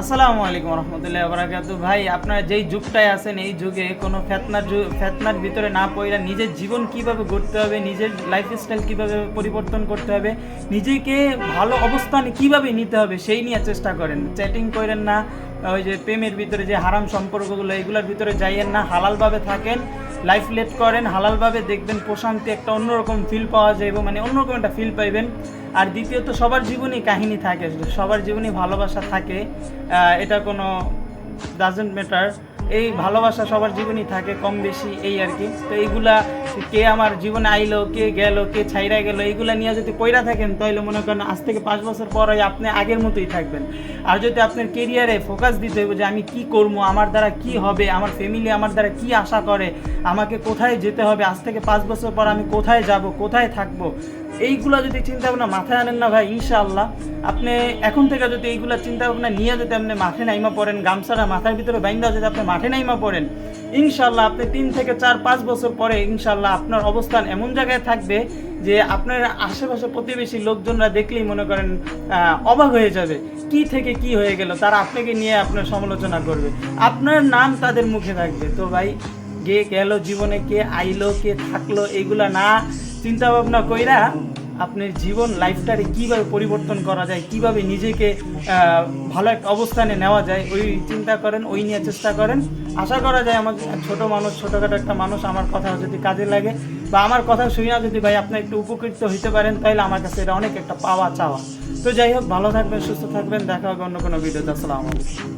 আসসালামু আলাইকুম রহমতুল্লাহ বারাকাতু। ভাই আপনারা যেই যুগটায় আছেন এই যুগে কোনো ফেতনার ভিতরে না পড়ে নিজের জীবন কিভাবে গড়তে হবে, নিজের লাইফস্টাইল কিভাবে পরিবর্তন করতে হবে, নিজেকে ভালো অবস্থানে কিভাবে নিতে হবে সেই নিয়ে চেষ্টা করেন। চ্যাটিং করেন না, ওই যে প্রেমের ভিতরে যে হারাম সম্পর্কগুলো এগুলোর ভিতরে যাইয়েন না, হালালভাবে থাকেন, লাইফ লিড করেন হালালভাবে, দেখবেন প্রশান্তি একটা অন্যরকম ফিল পাওয়া যাবে, মানে অন্যরকম একটা ফিল পাইবেন। আর দ্বিতীয়ত সবার জীবনেই কাহিনী থাকে, সবার জীবনেই ভালোবাসা থাকে, এটা কোনো ডাজেন্ট ম্যাটার। এই ভালোবাসা সবার জীবনেই থাকে কম বেশি, এই আর কি। তো এইগুলা কে আমার জীবনে আইলো, কে গেল, কে ছাইরা গেল, এইগুলা নিয়ে যদি পইরা থাকেন তাহলে মনে করেন আজ থেকে 5 বছর পর আপনি আগের মতোই থাকবেন। আর যদি আপনার কেরিয়ারে ফোকাস দিতে হবে যে আমি কি করবো, আমার দ্বারা কি হবে, আমার ফ্যামিলি আমার দ্বারা কি আশা করে, আমাকে কোথায় যেতে হবে, আজ থেকে 5 বছর পর আমি কোথায় যাব, কোথায় থাকবো, এইগুলা যদি চিন্তা ভাবনা মাথায় আনেন না ভাই, ইনশাআল্লাহ আপনি এখন থেকে যদি এইগুলা চিন্তা ভাবনা নিয়ে যদি আপনি মাঠে নাইমা পড়েন, গামছাটা মাথার ভিতরে বাইন্দা যদি আপনি মাঠে নাইমা পড়েন, ইনশাআল্লাহ আপনি 3 থেকে 4-5 বছর পরে ইনশাআল্লাহ আপনার অবস্থান এমন জায়গায় থাকবে যে আপনার আশেপাশে প্রতিবেশী লোকজনরা দেখলেই মনে করেন অবাক হয়ে যাবে, কি থেকে কি হয়ে গেল, তারা আপনাকে নিয়ে আপনার সমালোচনা করবে, আপনার নাম তাদের মুখে থাকবে। তো ভাই কে গেল জীবনে, কে আইলো, কে থাকলো, এগুলা না চিন্তা ভাবনা কইরা আপনার জীবন লাইফটারে কীভাবে পরিবর্তন করা যায়, কিভাবে নিজেকে ভালো একটা অবস্থানে নেওয়া যায়, ওই চিন্তা করেন, ওই নিয়ে চেষ্টা করেন। আশা করা যায় আমার ছোটো মানুষ, ছোটোখাটো একটা মানুষ আমার কথা যদি কাজে লাগে বা আমার কথা শুনে যদি ভাই আপনি একটু উপকৃত হইতে পারেন, তাহলে আমার কাছে এটা অনেক একটা পাওয়া চাওয়া। তো যাই হোক, ভালো থাকবেন, সুস্থ থাকবেন, দেখা হবে অন্য কোনো ভিডিওতে। আসসালামু আলাইকুম।